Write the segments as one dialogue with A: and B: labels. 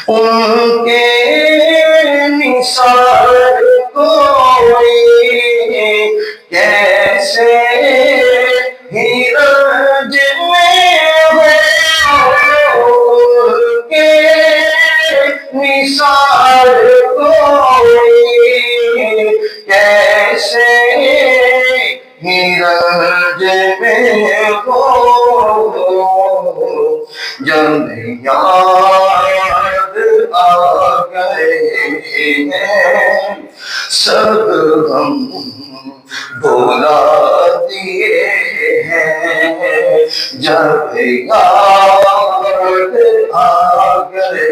A: ان کے مثال کوئی کیسے ہی رنج میں ہو، ان کے مثال کوئی کیسے ہی رنج میں ہو، جب یاد آ گئے ہیں سب ہم بھولا دیے ہیں، جب یاد آ گئے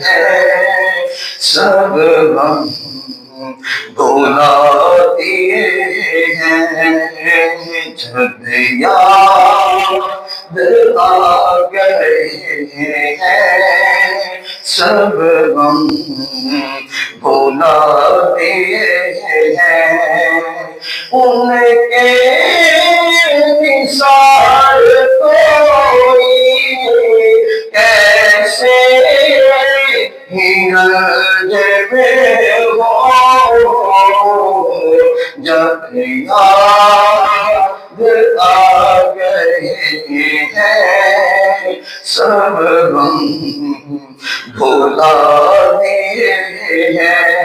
A: ہیں سب ہم بھولا دیے ہیں، جب یاد آ گئے ہیں سب ہم بھولا دیے ہیں، ان کے مثال کوئی کیسے ہی رنج میں ہو، جب یاد آ گئے ہیں سب ہم بھولا دیے ہیں۔